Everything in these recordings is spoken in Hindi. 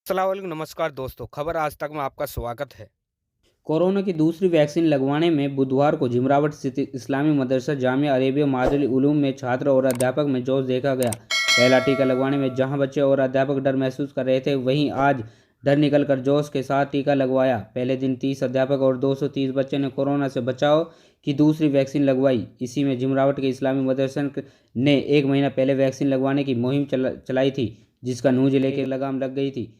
अस्सलाम वालेकुम, नमस्कार दोस्तों। खबर आज तक में आपका स्वागत है। कोरोना की दूसरी वैक्सीन लगवाने में बुधवार को जिमरावट स्थित इस्लामी मदरसा जामिया अरेबिया मादुल उलूम में छात्र और अध्यापक में जोश देखा गया। पहला टीका लगवाने में जहां बच्चे और अध्यापक डर महसूस कर रहे थे, वहीं आज डर निकलकर जोश के साथ टीका लगवाया। पहले दिन 30 अध्यापक और 230 बच्चे ने कोरोना से बचाव की दूसरी वैक्सीन लगवाई। इसी में जिमरावट के इस्लामी मदरसा ने 1 महीना पहले वैक्सीन लगवाने की मुहिम चलाई थी, जिसका नूंह जिले के लगाम लग गई थी।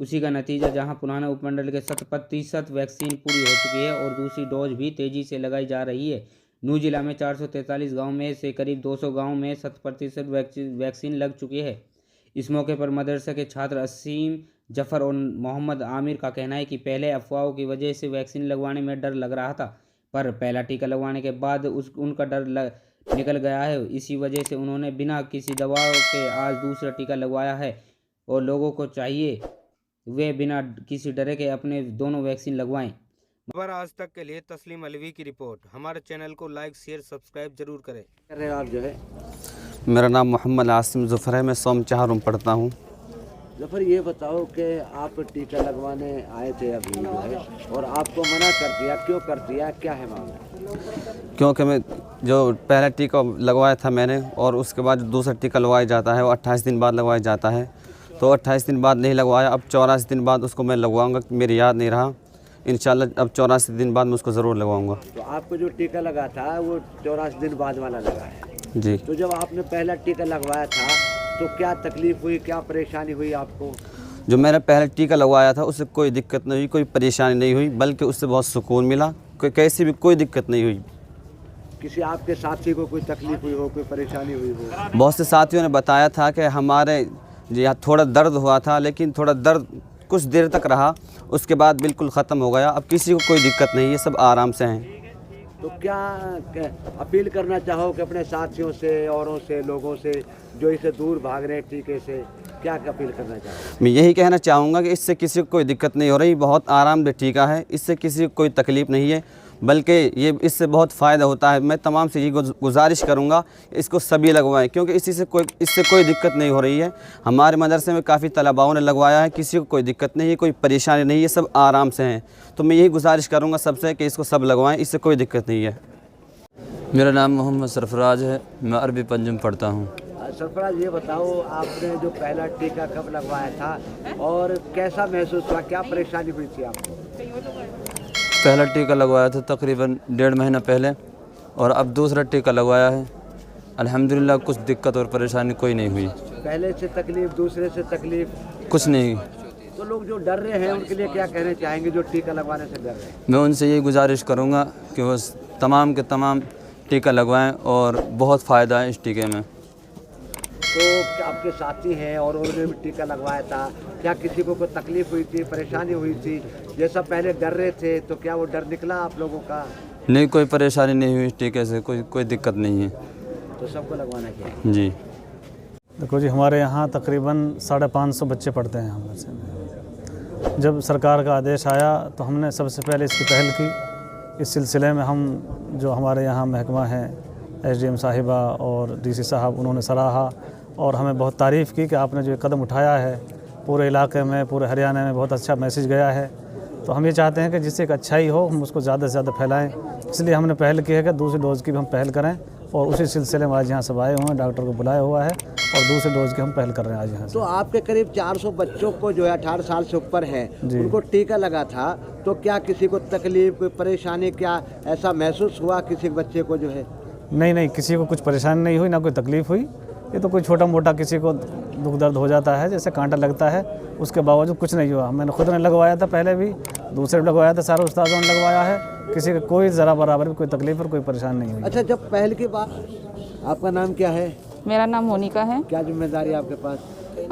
उसी का नतीजा जहां पुराना उपमंडल के 100% वैक्सीन पूरी हो चुकी है और दूसरी डोज भी तेजी से लगाई जा रही है। नूंह जिला में 443 गांव में से करीब 200 गांव में 100% वैक्सीन लग चुकी है। इस मौके पर मदरसा के छात्र असीम जफर और मोहम्मद आमिर का कहना है कि पहले अफवाहों की वजह से वैक्सीन लगवाने में डर लग रहा था, पर पहला टीका लगवाने के बाद उनका डर निकल गया है। इसी वजह से उन्होंने बिना किसी दबाव के आज दूसरा टीका लगवाया है और लोगों को चाहिए वे बिना किसी डरे के अपने दोनों वैक्सीन लगवाएं। खबर आज तक के लिए तस्लीम अलवी की रिपोर्ट। हमारे चैनल को लाइक, शेयर, सब्सक्राइब जरूर करें। कर रहे हो आप जो है? मेरा नाम मोहम्मद आसिम ज़ुफ़र है। मैं सोम चार रूम पढ़ता हूँ। जफर, ये बताओ कि आप टीका लगवाने आए थे अभी जो है और आपको मना कर दिया, क्यों कर दिया, क्या है मामला? क्योंकि मैं जो पहला टीका लगवाया था मैंने, और उसके बाद दूसरा टीका लगवाया जाता है वो 28 दिन बाद लगवाया जाता है, तो 28 दिन बाद नहीं लगवाया। अब 84 दिन बाद उसको मैं लगवाऊंगा। मेरी याद नहीं रहा, इंशाल्लाह अब 84 दिन बाद मैं उसको ज़रूर लगवाऊंगा। तो आपको जो टीका लगा था वो 84 दिन बाद वाला लगा है जी। तो जब आपने पहला टीका लगवाया था तो क्या तकलीफ हुई, क्या परेशानी हुई आपको? जो मैंने पहला टीका लगवाया था उससे कोई दिक्कत नहीं हुई, कोई परेशानी नहीं हुई, बल्कि उससे बहुत सुकून मिला। कैसी भी कोई दिक्कत नहीं हुई। किसी आपके साथी को कोई तकलीफ हुई हो, कोई परेशानी हुई हो? बहुत से साथियों ने बताया था कि हमारे यहाँ थोड़ा दर्द हुआ था, लेकिन थोड़ा दर्द कुछ देर तक रहा, उसके बाद बिल्कुल ख़त्म हो गया। अब किसी को कोई दिक्कत नहीं है, सब आराम से हैं। तो क्या अपील करना चाहो कि अपने साथियों से, औरों से, लोगों से जो इसे दूर भाग रहे हैं टीके से, क्या अपील करना चाहो? मैं यही कहना चाहूँगा कि इससे किसी को कोई दिक्कत नहीं हो रही, बहुत आरामदेह टीका है, इससे किसी को कोई तकलीफ़ नहीं है, बल्कि ये इससे बहुत फ़ायदा होता है। मैं तमाम से ये गुजारिश करूँगा इसको सभी लगवाएं, क्योंकि इससे कोई दिक्कत नहीं हो रही है। हमारे मदरसे में काफ़ी तलबाओं ने लगवाया है, किसी को कोई दिक्कत नहीं है, कोई परेशानी नहीं है, सब आराम से हैं। तो मैं यही गुजारिश करूँगा सबसे कि इसको सब लगवाएँ, इससे कोई दिक्कत नहीं है। मेरा नाम मोहम्मद सरफराज है। मैं अरबी पंजम पढ़ता हूँ। सरफराज, ये बताओ आपने जो पहला टीका कब लगवाया था और कैसा महसूस हुआ, क्या परेशानी हुई थी आपको? पहला टीका लगवाया था तकरीबन 1.5 महीना पहले, और अब दूसरा टीका लगवाया है। अल्हम्दुलिल्लाह कुछ दिक्कत और परेशानी कोई नहीं हुई। पहले से तकलीफ, दूसरे से तकलीफ कुछ नहीं। तो लोग जो डर रहे हैं उनके लिए क्या कहना चाहेंगे, जो टीका लगवाने से डर रहे हैं? मैं उनसे यही गुजारिश करूँगा कि वो तमाम के तमाम टीका लगवाएं, और बहुत फ़ायदा है इस टीके में। तो क्या आपके साथी हैं और उन्होंने भी टीका लगवाया था, क्या किसी को कोई तकलीफ हुई थी, परेशानी हुई थी? जैसा पहले डर रहे थे तो क्या वो डर निकला आप लोगों का? नहीं, कोई परेशानी नहीं हुई इस टीके से, कोई दिक्कत नहीं है। तो सबको लगवाना चाहिए जी। देखो जी, हमारे यहाँ तकरीबन 550 बच्चे पढ़ते हैं हमारे से। जब सरकार का आदेश आया तो हमने सबसे पहले इसकी पहल की। इस सिलसिले में हम जो हमारे यहाँ महकमा है, SDM साहिबा और DC साहब, उन्होंने सराहा और हमें बहुत तारीफ़ की कि आपने जो कदम उठाया है पूरे इलाके में, पूरे हरियाणा में बहुत अच्छा मैसेज गया है। तो हम ये चाहते हैं कि जिससे एक अच्छाई हो हम उसको ज़्यादा से ज़्यादा फैलाएं, इसलिए हमने पहल की है कि दूसरी डोज़ की भी हम पहल करें, और उसी सिलसिले में आज यहाँ सब आए हुए हैं, डॉक्टर को बुलाया हुआ है और दूसरी डोज़ की हम पहल कर रहे हैं आज यहाँ से। तो आपके करीब 400 बच्चों को जो है 18 साल से ऊपर हैं, उनको टीका लगा था, तो क्या किसी को तकलीफ, कोई परेशानी, क्या ऐसा महसूस हुआ किसी बच्चे को जो है? नहीं, किसी को कुछ परेशानी नहीं हुई, ना कोई तकलीफ़ हुई। ये तो कोई छोटा मोटा किसी को दुख दर्द हो जाता है, जैसे कांटा लगता है, उसके बावजूद कुछ नहीं हुआ। मैंने खुद ने लगवाया था, पहले भी दूसरे भी लगवाया था, सारे उस्तादों ने लगवाया है, किसी का कोई ज़रा बराबर भी कोई तकलीफ और कोई परेशानी नहीं हुई। अच्छा, जब पहल की बात, आपका नाम क्या है? मेरा नाम मोनिका है। क्या जिम्मेदारी आपके पास?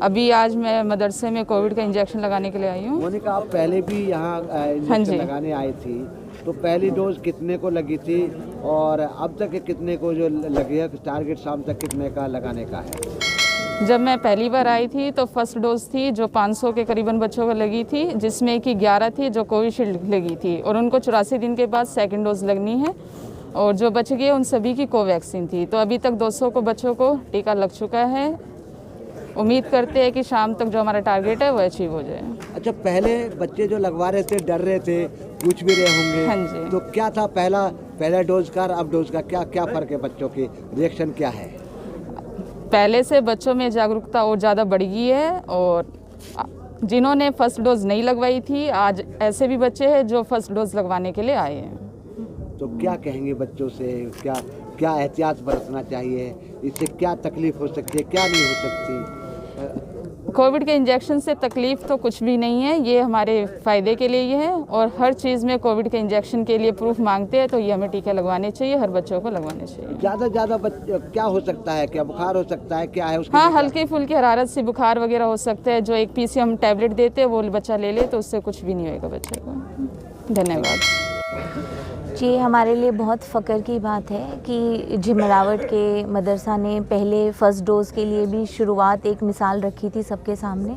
अभी आज मैं मदरसे में कोविड का इंजेक्शन लगाने के लिए आई हूँ। मोनिका, आप पहले भी यहाँ इंजेक्शन लगाने आई थी, तो पहली डोज कितने को लगी थी और अब तक कितने को जो लगी है, टारगेट शाम तक कितने का लगाने का है? जब मैं पहली बार आई थी तो फर्स्ट डोज थी जो 500 के करीबन बच्चों को लगी थी, जिसमें कि 11 थी जो कोविशील्ड लगी थी, और उनको 84 दिन के बाद सेकेंड डोज लगनी है, और जो बच गए उन सभी की कोवैक्सीन थी। तो अभी तक 200 को बच्चों को टीका लग चुका है। उम्मीद करते हैं कि शाम तक जो हमारा टारगेट है वो अचीव हो जाए। अच्छा, पहले बच्चे जो लगवा रहे थे डर रहे थे, पूछ भी रहे होंगे। हाँ जी। तो क्या था पहला डोज का और अब डोज का क्या फ़र्क है? बच्चों की रिएक्शन क्या है? पहले से बच्चों में जागरूकता और ज़्यादा बढ़ गई है, और जिन्होंने फर्स्ट डोज नहीं लगवाई थी, आज ऐसे भी बच्चे हैं जो फर्स्ट डोज लगवाने के लिए आए हैं। तो क्या कहेंगे बच्चों से? क्या एहतियात बरतना चाहिए? इससे क्या तकलीफ हो सकती है, क्या नहीं हो सकती? कोविड के इंजेक्शन से तकलीफ तो कुछ भी नहीं है, ये हमारे फ़ायदे के लिए ही है, और हर चीज़ में कोविड के इंजेक्शन के लिए प्रूफ मांगते हैं, तो ये हमें टीके लगवाने चाहिए, हर बच्चों को लगवाने चाहिए। ज़्यादा क्या हो सकता है? क्या बुखार हो सकता है? क्या है उसकी? हाँ, हल्की फुल्की हरारत से बुखार वगैरह हो सकता है। जो एक पीसी हम टैबलेट देते हैं वो बच्चा ले ले तो उससे कुछ भी नहीं होएगा बच्चे को। धन्यवाद। जी, हमारे लिए बहुत फ़ख्र की बात है कि झिमरावट के मदरसा ने पहले फ़र्स्ट डोज़ के लिए भी शुरुआत एक मिसाल रखी थी सबके सामने,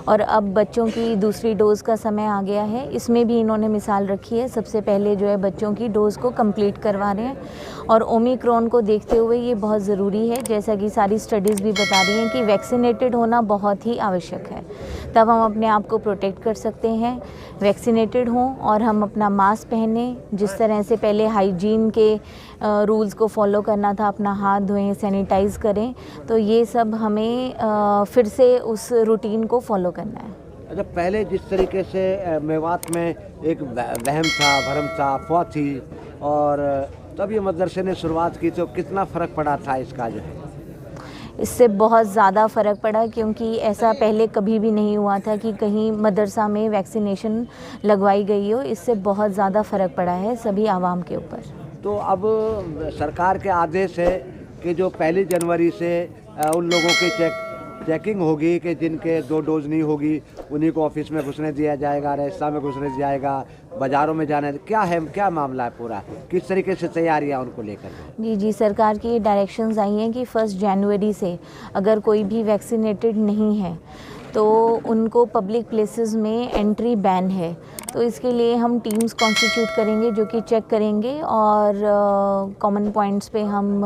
और अब बच्चों की दूसरी डोज़ का समय आ गया है, इसमें भी इन्होंने मिसाल रखी है। सबसे पहले जो है बच्चों की डोज़ को कंप्लीट करवा रहे हैं, और ओमिक्रॉन को देखते हुए ये बहुत ज़रूरी है, जैसा कि सारी स्टडीज़ भी बता रही हैं कि वैक्सीनेटेड होना बहुत ही आवश्यक है, तब हम अपने आप को प्रोटेक्ट कर सकते हैं। वैक्सीनेटेड हों और हम अपना मास्क पहनें, जिस तरह से पहले हाइजीन के रूल्स को फॉलो करना था, अपना हाथ धोएं, सैनिटाइज़ करें, तो ये सब हमें फिर से उस रूटीन को फॉलो करना है। अच्छा, पहले जिस तरीके से मेवात में एक वहम था, भरम था, अफवाह थी, और तब ये मदरसे ने शुरुआत की, तो कितना फ़र्क पड़ा था इसका जो है? इससे बहुत ज़्यादा फ़र्क पड़ा, क्योंकि ऐसा पहले कभी भी नहीं हुआ था कि कहीं मदरसा में वैक्सीनेशन लगवाई गई हो। इससे बहुत ज़्यादा फ़र्क पड़ा है सभी आवाम के ऊपर। तो अब सरकार के आदेश है कि जो 1 जनवरी से उन लोगों की चेकिंग होगी कि जिनके 2 डोज नहीं होगी, उन्हीं को ऑफिस में घुसने दिया जाएगा, रेस्ता में घुसने दिया जाएगा, बाज़ारों में जाना है, क्या मामला है पूरा? किस तरीके से तैयारियां उनको लेकर? जी, सरकार की डायरेक्शंस आई हैं कि 1 जनवरी से अगर कोई भी वैक्सीनेटेड नहीं है तो उनको पब्लिक प्लेसेस में एंट्री बैन है। तो इसके लिए हम टीम्स कॉन्स्टिट्यूट करेंगे जो कि चेक करेंगे, और कॉमन पॉइंट्स पे हम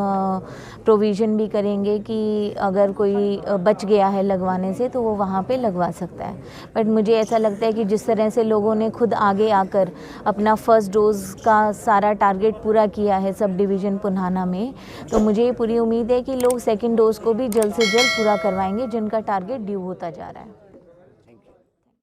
प्रोविज़न भी करेंगे कि अगर कोई बच गया है लगवाने से तो वो वहाँ पे लगवा सकता है। बट मुझे ऐसा लगता है कि जिस तरह से लोगों ने खुद आगे आकर अपना फर्स्ट डोज़ का सारा टारगेट पूरा किया है सब डिवीज़न पुन्हाना में, तो मुझे पूरी उम्मीद है कि लोग सेकेंड डोज़ को भी जल्द से जल्द पूरा करवाएंगे, जिनका टारगेट ड्यू होता जा रहा है।